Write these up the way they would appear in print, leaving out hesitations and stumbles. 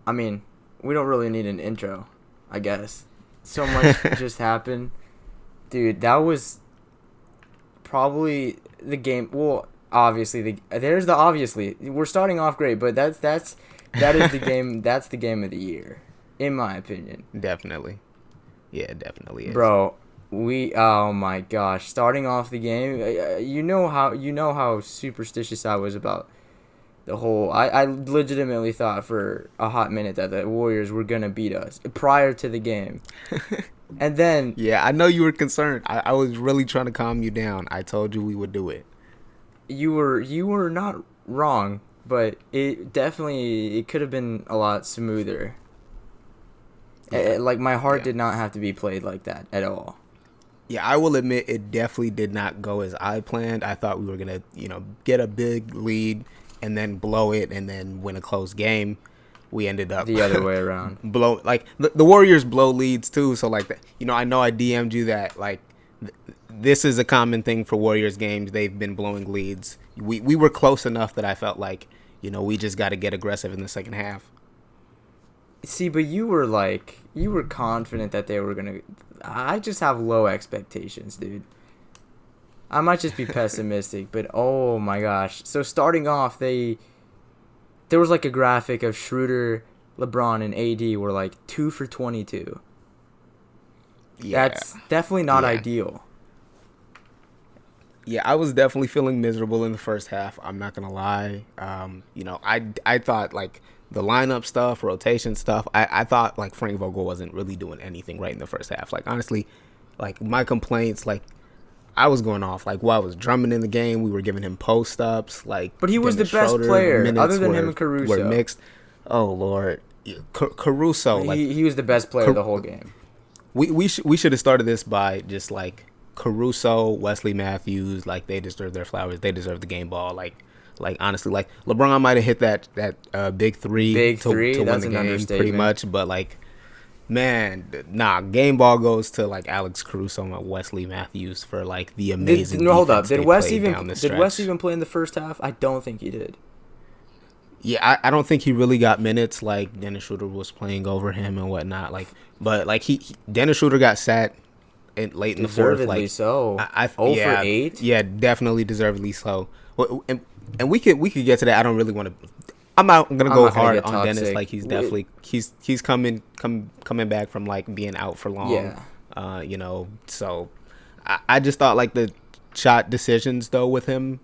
I mean, we don't really need an intro, I guess. So much just happened. Dude, that was probably the game. Well, obviously there's the obviously. We're starting off great, but that is the game. That's the game of the year, in my opinion. Definitely. Yeah, it definitely is. Bro, we oh my gosh, starting off the game, you know how superstitious I was about the whole. I legitimately thought for a hot minute that the Warriors were gonna beat us prior to the game, and then Yeah, I know you were concerned. I was really trying to calm you down. I told you we would do it. you were not wrong, but it could have been a lot smoother. Yeah. Like my heart Yeah. did not have to be played like that at all. Yeah, I will admit it definitely did not go as I planned. I thought we were gonna, get a big lead and then blow it and then win a close game. We ended up The other way around. blow like the Warriors blow leads too. So like, I know I DM'd you that like this is a common thing for Warriors games. They've been blowing leads. We were close enough that I felt like we just got to get aggressive in the second half. See, but you were confident that they were gonna. I just have low expectations, dude. I might just be pessimistic, but oh my gosh! So starting off, there was like a graphic of Schroeder, LeBron, and AD were like 2 for 22. Yeah, That's definitely not yeah. ideal. Yeah, I was definitely feeling miserable in the first half. I'm not gonna lie. I thought like the lineup stuff, rotation stuff. I thought like Frank Vogel wasn't really doing anything right in the first half. Like honestly, like my complaints, like I was going off. Like while I was drumming in the game, we were giving him post ups. Like But he was the Dennis best Schroeder player, other minutes than him and were Caruso. mixed. Oh Lord, Yeah, Caruso. Like He was the best player the whole game. we should have started this by just like Caruso, Wesley Matthews, like they deserve their flowers. They deserve the game ball. Like honestly, like LeBron might have hit that big three Big three. to win That's the an game pretty understatement. much, but like man, nah, game ball goes to like Alex Caruso and Wesley Matthews for like the amazing No, hold up. defense they played down the Did Wes stretch. even play in the first half? I don't think he did. Yeah, I don't think he really got minutes. Like Dennis Schroeder was playing over him and whatnot. Like, but like Dennis Schroeder got sat late in the fourth. Deservedly Like, so. I 0 for yeah 8. yeah definitely deservedly so. And we could get to that. I don't really want to. I'm not gonna I'm go not gonna hard get on Dennis. toxic. Like he's definitely he's coming back from like being out for long. Yeah. So I just thought like the shot decisions though with him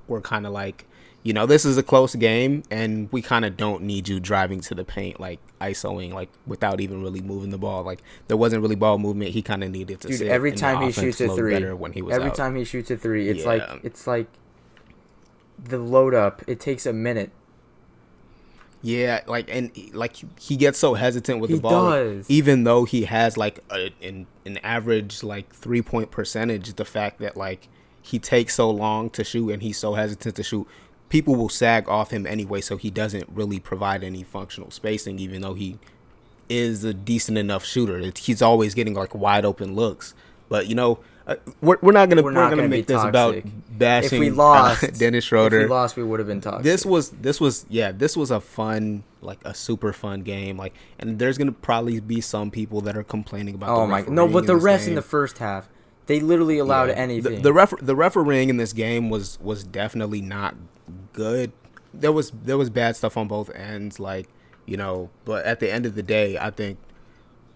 were kind of like. This is a close game, and we kind of don't need you driving to the paint, like isoing, like without even really moving the ball. Like there wasn't really ball movement. He kind of needed to Dude, sit. every And time the he offense shoots a flowed three, better when he was every out. time he shoots a three, Yeah. it's like the load up. It takes a minute. Yeah, like and like he gets so hesitant with He the ball, like, does. even though he has like an average like 3-point percentage. The fact that like he takes so long to shoot and he's so hesitant to shoot, people will sag off him anyway. So he doesn't really provide any functional spacing, even though he is a decent enough shooter. He's always getting like wide open looks. But we're not We're not gonna gonna be make this about toxic. bashing If we lost, Dennis Schroeder. If we lost, we would have been toxic. This was a fun, like a super fun game. Like, and there's gonna probably be some people that are complaining about. Oh the my refereeing no! But the this refs in game. the first half, they literally allowed Yeah. anything. The refereeing in this game was definitely not good. There was bad stuff on both ends, like But at the end of the day, I think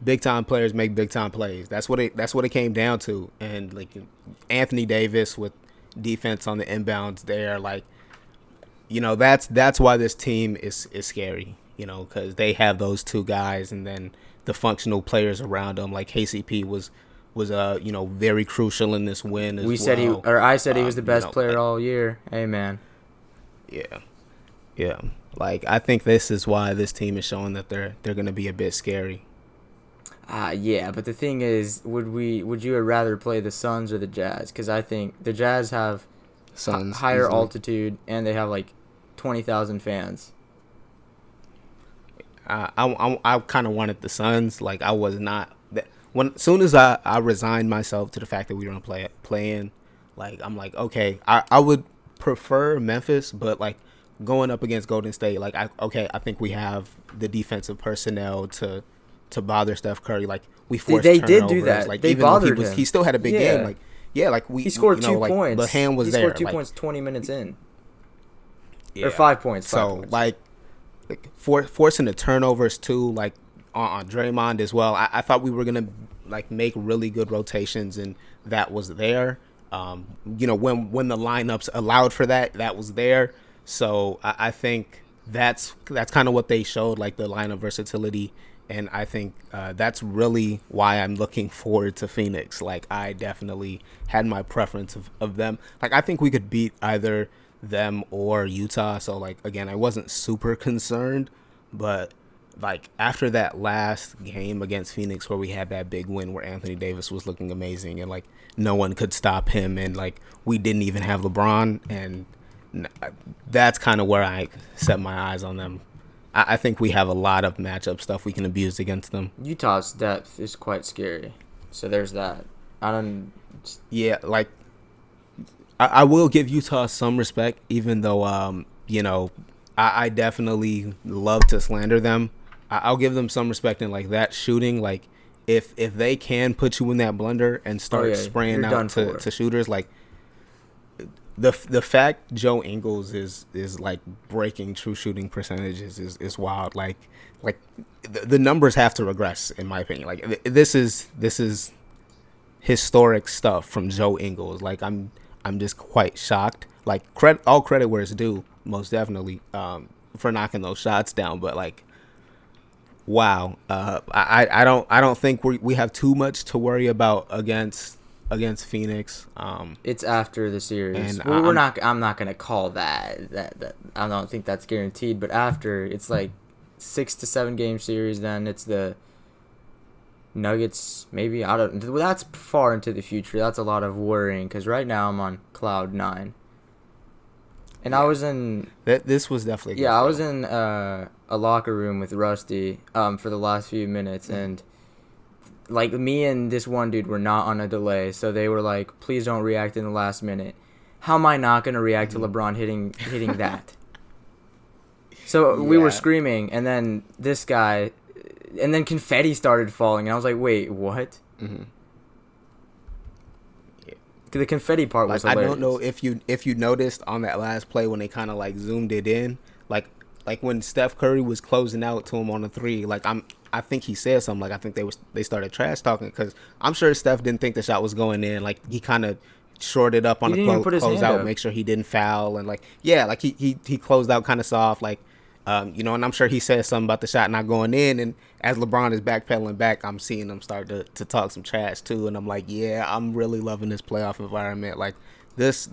big time players make big time plays. That's what it came down to. And like Anthony Davis with defense on the inbounds there, like that's why this team is scary. Because they have those two guys, and then the functional players around them, like KCP was very crucial in this win as well. I said he was the best player like, all year. Hey man. Yeah, yeah. Like I think this is why this team is showing that they're gonna be a bit scary. Yeah, but the thing is, would you rather play the Suns or the Jazz? Because I think the Jazz have Suns higher easily. altitude and they have like 20,000 fans. I kind of wanted the Suns. Like I was not that when soon as I resigned myself to the fact that we were gonna play in, like I'm like okay, I would prefer Memphis, but like going up against Golden State, like I think we have the defensive personnel to bother Steph Curry. Like we forced They turnovers. did do that. Like They even though bothered him. he still had a big game. Like like he scored 2 like, points. The hand was there. He scored 2 like, points 20 minutes in. Yeah. Or 5 points. So like forcing the turnovers too, like on Draymond as well. I thought we were gonna like make really good rotations, and that was there. When the lineups allowed for that, that was there. So I think that's kind of what they showed, like the lineup versatility, and I think that's really why I'm looking forward to Phoenix. Like I definitely had my preference of them. Like I think we could beat either them or Utah. So like again, I wasn't super concerned, but like after that last game against Phoenix where we had that big win where Anthony Davis was looking amazing and like no one could stop him, and like we didn't even have LeBron, and that's kind of where I set my eyes on them. I think we have a lot of matchup stuff we can abuse against them. Utah's depth is quite scary, so there's that. Yeah, like I will give Utah some respect, even though I definitely love to slander them. I'll give them some respect in like that shooting. Like if they can put you in that blender and start spraying out to shooters, like the fact Joe Ingles is like breaking true shooting percentages is wild. Like the numbers have to regress in my opinion. Like this is historic stuff from Joe Ingles. Like I'm just quite shocked. Like all credit where it's due, most definitely, for knocking those shots down. But like, wow, I don't think we have too much to worry about against Phoenix. It's after the series. And I'm not gonna call that. I don't think that's guaranteed. But after, it's like 6 to 7 game series. Then it's the Nuggets. Maybe that's far into the future. That's a lot of worrying because right now I'm on cloud 9. And I was in. This was definitely. Yeah, I was in a locker room with Rusty for the last few minutes, and like me and this one dude were not on a delay, so they were like, "Please don't react in the last minute." How am I not gonna react to LeBron hitting that? So we were screaming, and then this guy, and then confetti started falling, and I was like, "Wait, what?" Mm-hmm. The confetti part was hilarious. I don't know if you noticed on that last play when they kind of like zoomed it in, like when Steph Curry was closing out to him on the 3. Like I think he said something. Like I think they started trash talking because I'm sure Steph didn't think the shot was going in. Like he kind of shorted up on the close out, make sure he didn't foul, and like he closed out kind of soft, like and I'm sure he said something about the shot not going in. And as LeBron is backpedaling back, I'm seeing him start to talk some trash too. And I'm like, yeah, I'm really loving this playoff environment. Like this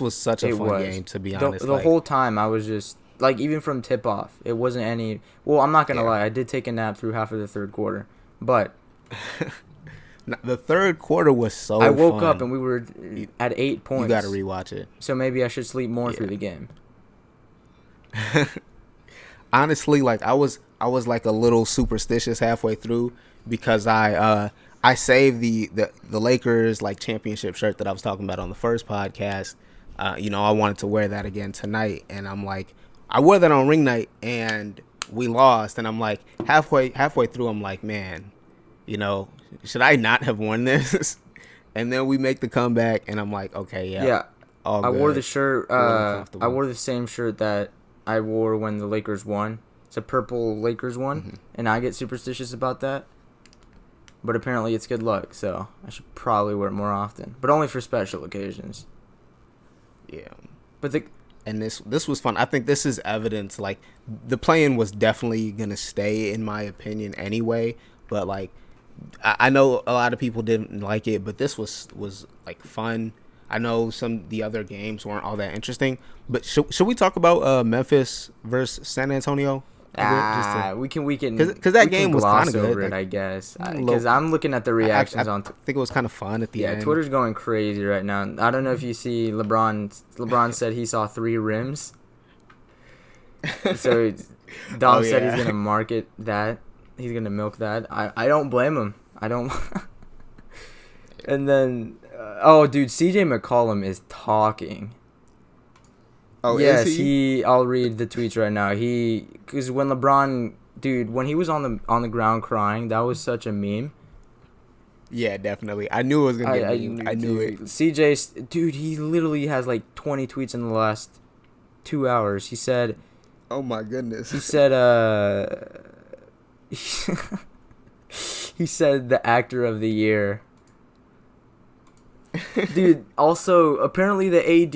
was such a fun game, to be honest. The whole time I was just like, even from tip off, it wasn't any. Well, I'm not gonna lie, I did take a nap through half of the third quarter, but the third quarter was so. I woke up and we were at 8 points. You got to rewatch it. So maybe I should sleep more through the game. Honestly, like I was like a little superstitious halfway through because I saved the Lakers like championship shirt that I was talking about on the first podcast. I wanted to wear that again tonight, and I'm like, I wore that on ring night and we lost, and I'm like halfway through, I'm like, man, should I not have worn this? And then we make the comeback, and I'm like, okay, yeah. I wore the shirt. I wore the same shirt that I wore when the Lakers won. It's a purple Lakers one, and I get superstitious about that. But apparently it's good luck, so I should probably wear it more often. But only for special occasions. Yeah. But this was fun. I think this is evidence. Like the play-in was definitely gonna stay, in my opinion, anyway. But like, I know a lot of people didn't like it, but this was like fun. I know the other games weren't all that interesting, but should we talk about Memphis versus San Antonio? We can because that game was kind of good. Over it, I guess, because I'm looking at the reactions I think it was kind of fun at the end. Yeah, Twitter's going crazy right now. I don't know if you see LeBron said he saw 3 rims. So Dom said he's gonna market that. He's gonna milk that. I don't blame him. I don't. And then, dude, CJ McCollum is talking. Oh, is Yes, he? he. I'll read the tweets right now. Because when LeBron, dude, when he was on the ground crying, that was such a meme. Yeah, definitely. I knew it was gonna get I memed. knew, I knew it. dude. CJ, dude, he literally has like 20 tweets in the last 2 hours. Oh my goodness. He said, he said the actor of the year. Dude, also, apparently the AD,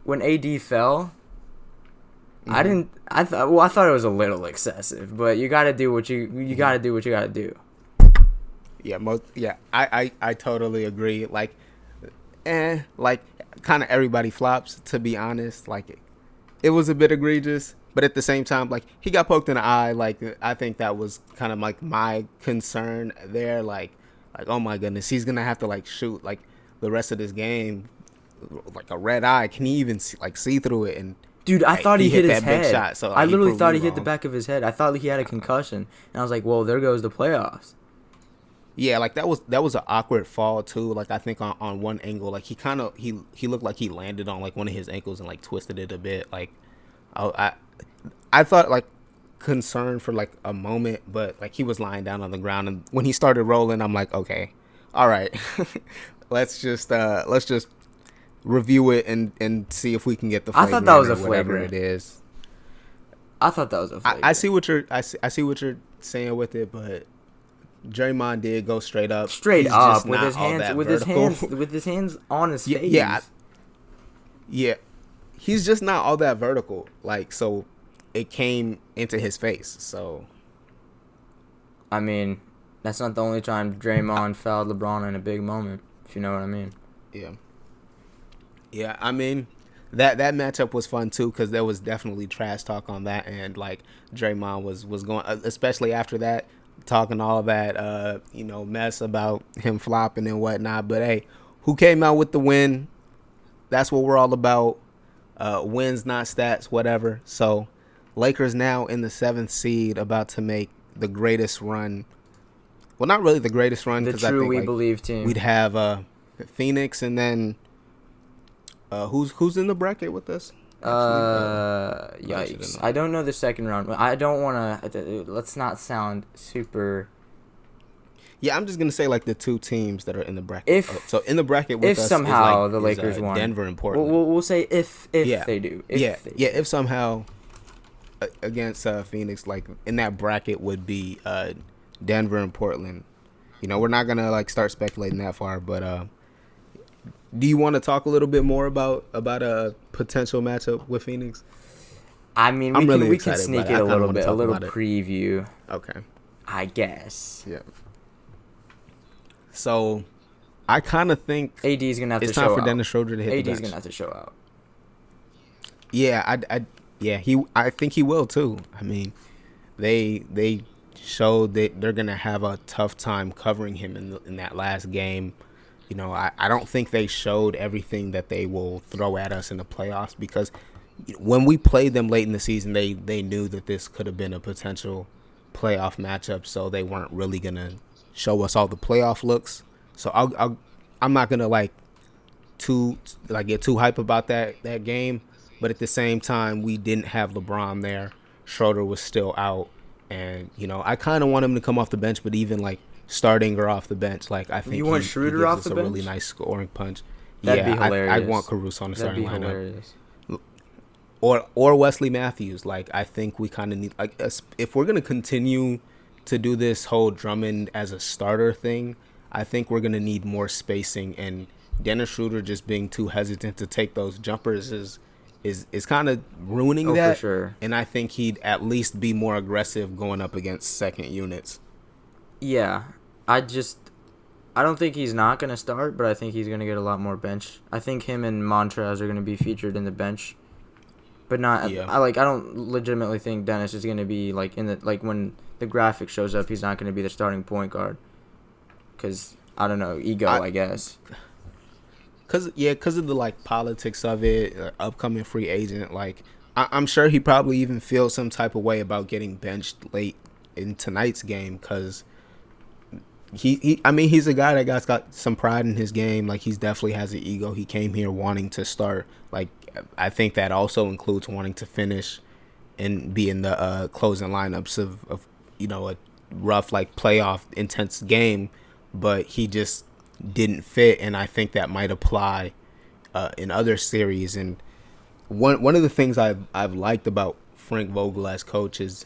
when AD fell, Mhm. I thought it was a little excessive, but you gotta do what you gotta do what you gotta do. Yeah, I totally agree. Like, like kind of everybody flops, to be honest. Like, it was a bit egregious, but at the same time, like, he got poked in the eye. Like, I think that was kind of like my concern there. Like, oh my goodness, he's gonna have to like shoot like the rest of this game, like a red eye. Can he even see through it? And Dude, I thought he hit his that big head. shot, so I like, he literally proved thought me he hit the wrong. back of his head. I thought he had a concussion, and I was like, well, there goes the playoffs. Yeah, like that was an awkward fall too. Like I think on one angle, like he looked like he landed on like one of his ankles and like twisted it a bit. Like I I thought like concerned for like a moment, but like he was lying down on the ground, and when he started rolling, I'm like, okay, all right, let's just review it and see if we can get the I flagrant thought that was or a whatever flagrant. it is. I thought that was a flagrant. I see what you're saying with it, but Draymond did go straight up. Straight He's up just with not his all hands, that with vertical. his hands on his Yeah, face. yeah. He's just not all that vertical. Like, so it came into his face. So I mean, that's not the only time Draymond fouled LeBron in a big moment, if you know what I mean. yeah. I mean, that matchup was fun too because there was definitely trash talk on that, and like Draymond was going, especially after that, talking all that mess about him flopping and whatnot. But hey, who came out with the win? That's what we're all about. Wins, not stats, whatever. So, Lakers now in the 7th seed, about to make the greatest run. Well, not really the greatest run The because I true think We like, Believe team. we'd have Phoenix, and then who's in the bracket with us? Yikes. I don't know the second round. I don't want to. Let's not sound super. Yeah, I'm just gonna say like the two teams that are in the bracket. So in the bracket with if us somehow is the Lakers won, Denver and Portland. We'll say if Yeah. they do. If somehow against Phoenix, like in that bracket would be Denver and Portland. You know, we're not gonna like start speculating that far, but do you want to talk a little bit more about a potential matchup with Phoenix? I mean, we can sneak it a little bit, a little preview. Okay. I guess. Yeah. So, I kind of think AD's gonna have to show out. It's time for Dennis Schroeder to hit the bench. AD's gonna have to show out. Yeah, I think he will too. I mean, they showed that they're gonna have a tough time covering him in that last game. You know, I don't think they showed everything that they will throw at us in the playoffs because when we played them late in the season, they knew that this could have been a potential playoff matchup, so they weren't really gonna show us all the playoff looks. So I'm not gonna get too hype about that game, but at the same time, we didn't have LeBron there. Schroeder was still out, and you know I kind of want him to come off the bench, but even like starting or off the bench, like I think you want Schroeder he gives off us the a bench? really nice scoring punch. That'd be hilarious. I want Caruso on the starting lineup. Hilarious. Or Wesley Matthews. Like I think we kind of need like if we're gonna continue to do this whole Drummond as a starter thing, I think we're gonna need more spacing. And Dennis Schroeder just being too hesitant to take those jumpers is kind of ruining that. For sure. And I think he'd at least be more aggressive going up against second units. Yeah, I don't think he's not gonna start, but I think he's gonna get a lot more bench. I think him and Montrez are gonna be featured in the bench. But not. Yeah. I don't legitimately think Dennis is gonna be like in the when the graphic shows up. He's not gonna be the starting point guard. Cause I don't know, ego. I guess. Cause of the like politics of it, upcoming free agent. Like I'm sure he probably even feels some type of way about getting benched late in tonight's game. Cause I mean, he's a guy that got some pride in his game. Like, he's definitely has an ego. He came here wanting to start. Like, I think that also includes wanting to finish and be in the closing lineups of a rough, like, playoff intense game. But he just didn't fit, and I think that might apply in other series. And one of the things I've liked about Frank Vogel as coach is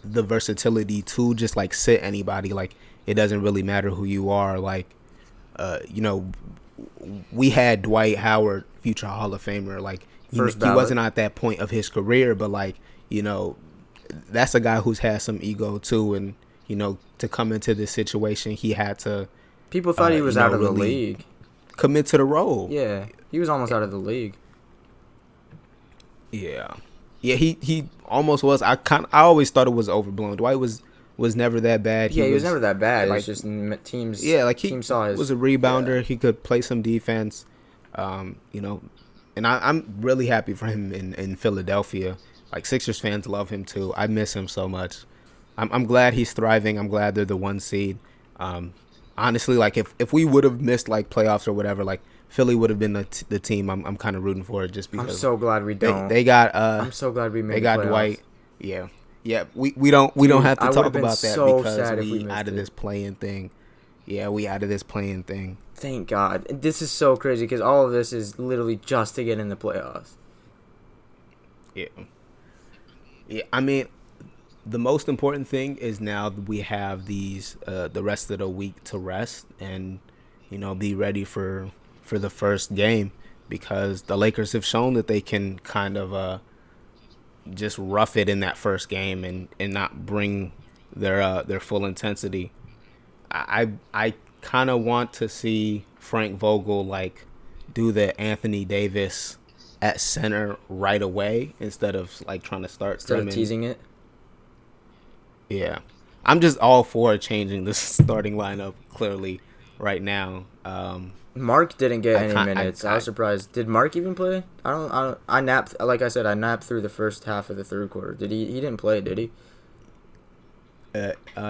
the versatility to just like sit anybody. Like, it doesn't really matter who you are. Like, we had Dwight Howard, future Hall of Famer. Like, he wasn't at that point of his career, but like, that's a guy who's had some ego too. And to come into this situation, he had to. People thought he was out of the league. Commit to the role. Yeah, he was almost out of the league. Yeah, he almost was. I always thought it was overblown. Dwight was never that bad. He was never that bad. Like, it's just teams. Yeah, like teams saw his, was a rebounder. Yeah. He could play some defense. And I'm really happy for him in Philadelphia. Like, Sixers fans love him too. I miss him so much. I'm glad he's thriving. I'm glad they're the 1 seed. Honestly, like, if we would have missed like playoffs or whatever, like, Philly would have been the team I'm kind of rooting for it, just because. I'm so glad we don't. They got. I'm so glad we made. They got playoffs. Dwight. Yeah. Yeah. We don't have to talk about that because we out of this playing thing. Yeah, we out of this playing thing. Thank God. This is so crazy because all of this is literally just to get in the playoffs. Yeah. Yeah. I mean, the most important thing is now we have these the rest of the week to rest and be ready for the first game, because the Lakers have shown that they can kind of just rough it in that first game and not bring their full intensity. I kind of want to see Frank Vogel like do the Anthony Davis at center right away instead of like trying to start teasing it. Yeah, I'm just all for changing the starting lineup clearly right now. Mark didn't get any minutes. I was surprised. Did Mark even play? I napped. Like I said, I napped through the first half of the third quarter. Did he? He didn't play, did he?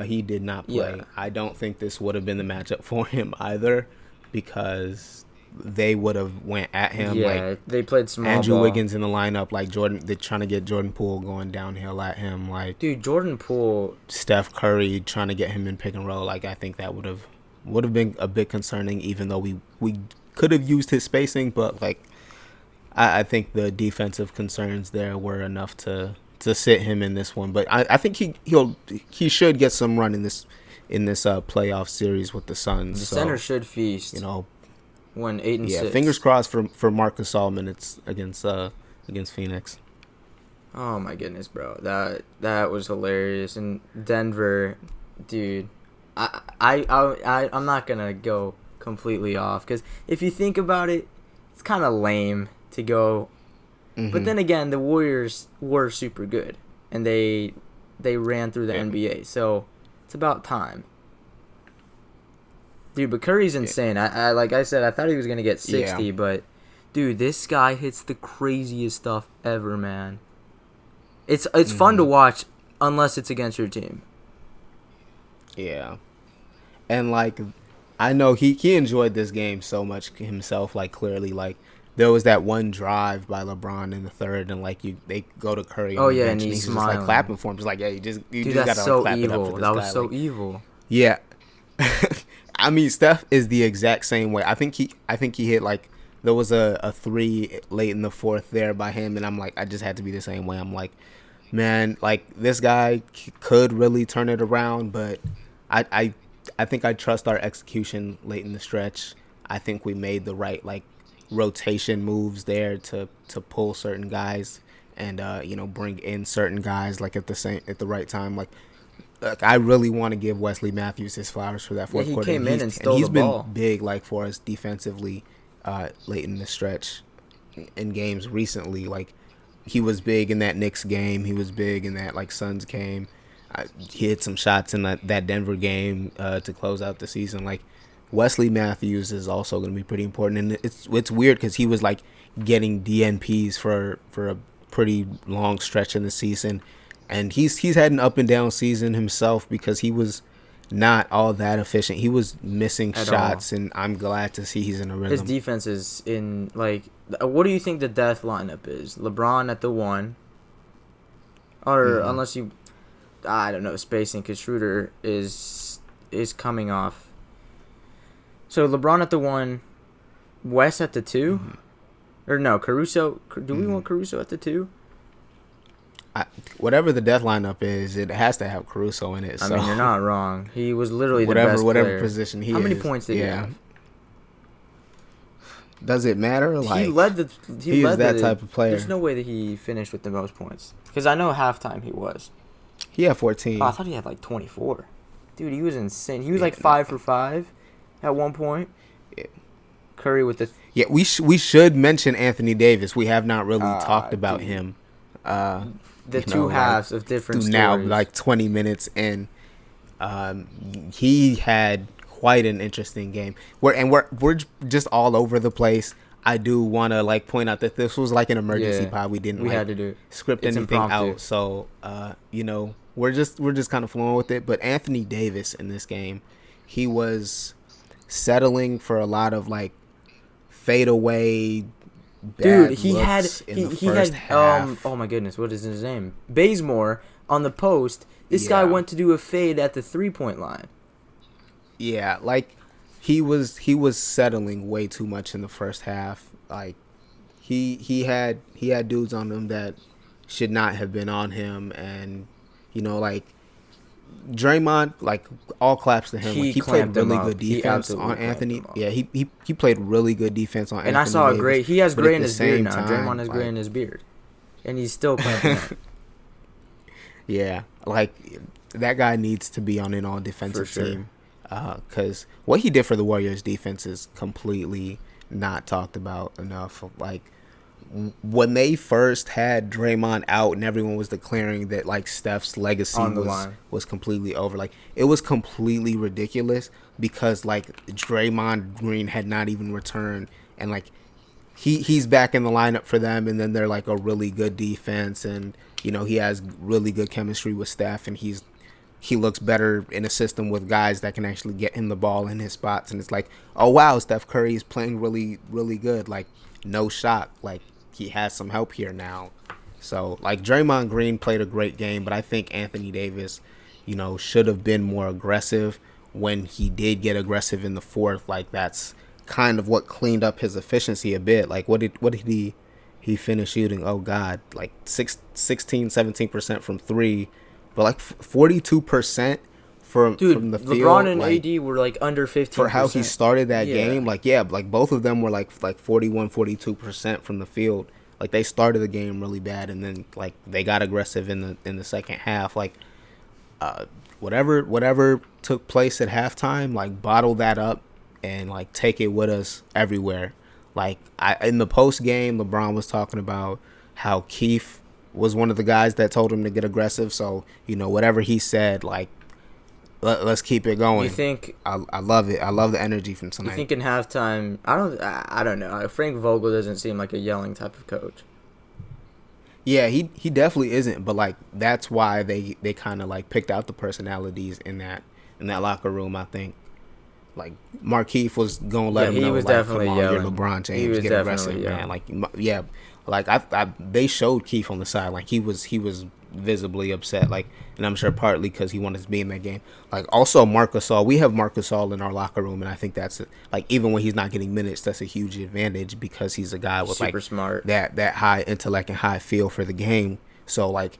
He did not play. Yeah. I don't think this would have been the matchup for him either, because they would have went at him. Yeah, like, they played small Andrew ball. Wiggins in the lineup, like Jordan. They're trying to get Jordan Poole going downhill at him. Like, dude, Jordan Poole, Steph Curry trying to get him in pick and roll. Like, I think that would have been a bit concerning, even though we could have used his spacing, but like I think the defensive concerns there were enough to sit him in this one. But I think he should get some run in this playoff series with the Suns. The center should feast. When 8 and 6. Yeah, fingers crossed for Marcus Solomon. It's against Phoenix. Oh my goodness, bro, that was hilarious. And Denver, dude. I'm not gonna go completely off, because if you think about it, it's kind of lame to go. Mm-hmm. But then again, the Warriors were super good, and they ran through the NBA, so it's about time, dude. But Curry's insane. I like I said, I thought he was gonna get 60, but dude, this guy hits the craziest stuff ever, man. It's fun to watch unless it's against your team. Yeah. And, like, I know he enjoyed this game so much himself. Like, clearly, like, there was that one drive by LeBron in the third, and, like, they go to Curry on the bench, and he's just, like, clapping for him. Just like, yeah, you just got to so clap evil. it up for this that guy. Was so evil. Yeah. I mean, Steph is the exact same way. I think he hit, like, there was a three late in the fourth there by him, and I'm like, I just had to be the same way. I'm like, man, like, this guy could really turn it around, but I think I trust our execution late in the stretch. I think we made the right, like, rotation moves there to pull certain guys and bring in certain guys, like, at the right time. Like I really want to give Wesley Matthews his flowers for that fourth quarter. He came in and stole the ball. He's been big, like, for us defensively late in the stretch in games recently. Like, he was big in that Knicks game. He was big in that, like, Suns game. He hit some shots in that Denver game to close out the season. Like, Wesley Matthews is also going to be pretty important, and it's weird because he was, like, getting DNPs for a pretty long stretch in the season, and he's had an up and down season himself because he was not all that efficient. He was missing At all. shots, and I'm glad to see he's in a His rhythm. defense is in, like, what do you think the death lineup is? LeBron at the 1, or unless you, I don't know, spacing, because Schroeder is coming off. So LeBron at the 1, West at the 2, or no, Caruso. Do we want Caruso at the 2? Whatever the death lineup is, it has to have Caruso in it. I So mean, you're not wrong. He was literally the whatever best whatever player. position he is. How many points did he have? Does it matter? Like, He led the. he is that type of player. There's no way that he finished with the most points, because I know halftime he was. he had 14. Oh, I thought he had like 24. Dude, he was insane. He was like 5 for 5 at one point. Yeah. Curry with the. Yeah, we should mention Anthony Davis. We have not really talked about dude. him. The two halves of different through stories. now, like 20 minutes in. He had quite an interesting game. We're just all over the place. I do want to like point out that this was like an emergency pod. We didn't had to do it. script It's anything impromptu. out. So we're just kind of flowing with it. But Anthony Davis in this game, he was settling for a lot of like fadeaway. Dude, he had oh my goodness, what is his name? Bazemore on the post. This guy went to do a fade at the 3-point line. Yeah, like he was settling way too much in the first half. Like he had dudes on him that should not have been on him, and like Draymond, like all claps to him. He played really good defense on Anthony. Yeah, he played really good defense on Anthony. And I saw a gray. He has gray in his beard now. time, Draymond has gray in his beard, and he's still clamping up. Yeah, like that guy needs to be on an all defensive team. Because what he did for the Warriors defense is completely not talked about enough. Like when they first had Draymond out and everyone was declaring that like Steph's legacy was completely over, like it was completely ridiculous because like Draymond Green had not even returned, and like he's back in the lineup for them, and then they're like a really good defense, and he has really good chemistry with Steph, and he looks better in a system with guys that can actually get him the ball in his spots. And it's like, oh, wow, Steph Curry is playing really, really good. Like, no shock. Like, he has some help here now. So, like, Draymond Green played a great game, but I think Anthony Davis, should have been more aggressive when he did get aggressive in the fourth. Like, that's kind of what cleaned up his efficiency a bit. Like, what did he finish shooting? Oh, God, like 16, 17% from three. But like 42% from the field. LeBron and AD were like under 15%. For how he started that game, like both of them were like 41, 42% from the field. Like they started the game really bad, and then like they got aggressive in the second half. Like whatever took place at halftime, like bottle that up and like take it with us everywhere. Like in the post game, LeBron was talking about how Keith was one of the guys that told him to get aggressive. So, whatever he said, like, let's keep it going. You think... I love it. I love the energy from tonight. You think in halftime... I don't know. Frank Vogel doesn't seem like a yelling type of coach. Yeah, he definitely isn't. But, like, that's why they kind of, like, picked out the personalities in that locker room, I think. Like, Markieff was going to let him know, was like, definitely come on, yelling. you're LeBron James, get aggressive, man. Like, yeah. Like they showed Keith on the side, like he was visibly upset, like, and I'm sure partly because he wanted to be in that game. Like also Marc Gasol, we have Marc Gasol in our locker room, and I think that's like even when he's not getting minutes, that's a huge advantage because he's a guy with super like smart, that high intellect and high feel for the game. So like,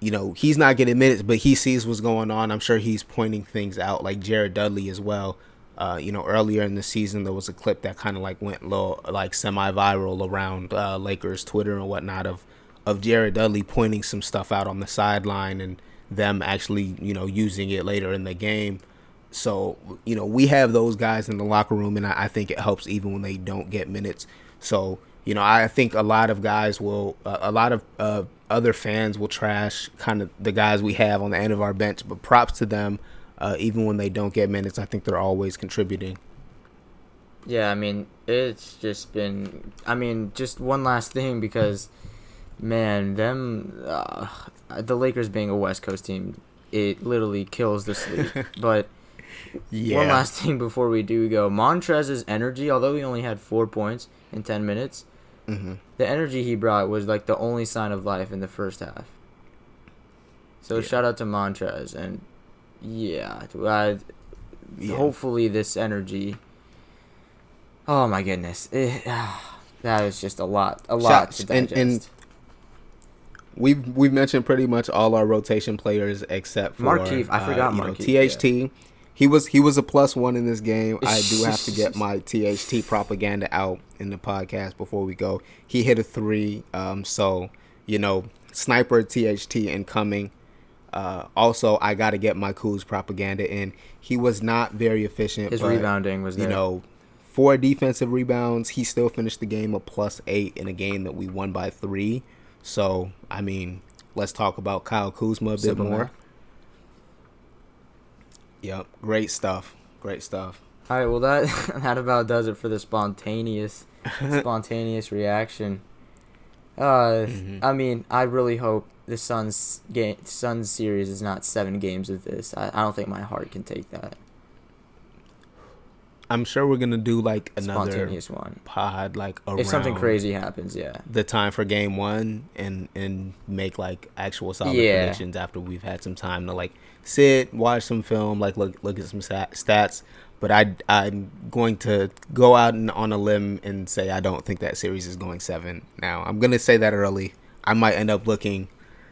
he's not getting minutes, but he sees what's going on. I'm sure he's pointing things out, like Jared Dudley as well. Earlier in the season, there was a clip that kind of like went low, like semi-viral around Lakers Twitter and whatnot of Jared Dudley pointing some stuff out on the sideline and them actually, using it later in the game. So, we have those guys in the locker room, and I think it helps even when they don't get minutes. So, I think a lot of guys a lot of other fans will trash kind of the guys we have on the end of our bench, but props to them. Even when they don't get minutes, I think they're always contributing. Yeah, I mean, it's just been... I mean, just one last thing, because, man, the Lakers being a West Coast team it literally kills the sleep. But Yeah. one last thing before we do go. Montrez's energy, although he only had 4 points in 10 minutes, the energy he brought was like the only sign of life in the first half. So shout out to Montrez. And hopefully this energy... Oh my goodness. That is just a lot to digest. And we've mentioned pretty much all our rotation players except for Markieff. I forgot Markieff. THT. Yeah. He was a +1 in this game. I do have to get my THT propaganda out in the podcast before we go. He hit a 3. So sniper THT incoming. Also, I got to get my Kuz propaganda in. He was not very efficient. His rebounding was there. 4 defensive rebounds. He still finished the game a +8 in a game that we won by 3. So, I mean, let's talk about Kyle Kuzma a bit more. Yep, great stuff. All right, well that about does it for the spontaneous reaction. I mean, I really hope the Suns series is not 7 games of this. I don't think my heart can take that. I'm sure we're gonna do like another spontaneous one pod, like around if something crazy happens. Yeah, the time for game 1 and make like actual solid predictions after we've had some time to like sit, watch some film, like look at some stats. But I'm going to go out on a limb and say I don't think that series is going 7. Now I'm gonna say that early. I might end up looking.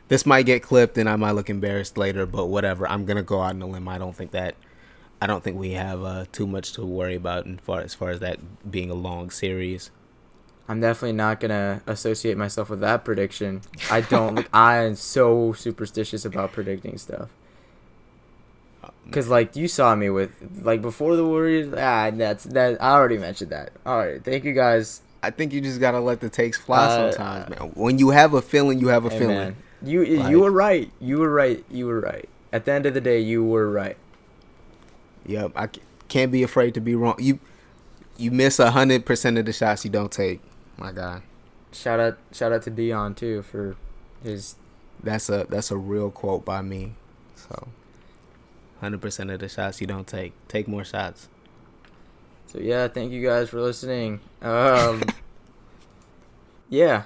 This might get clipped and I might look embarrassed later. But whatever. I'm gonna go out on a limb. I don't think we have too much to worry about as far as that being a long series. I'm definitely not going to associate myself with that prediction. I am so superstitious about predicting stuff. Because, like, you saw me with, like, before the Warriors, I already mentioned that. All right, thank you guys. I think you just got to let the takes fly sometimes, man. When you have a feeling, you have a feeling. Man, you were right. You were right. At the end of the day, you were right. Yep, I can't be afraid to be wrong. You miss 100% of the shots you don't take, my guy. Shout out to Dion too for his. That's a real quote by me. So, 100% of the shots you don't take more shots. So yeah, thank you guys for listening. Yeah.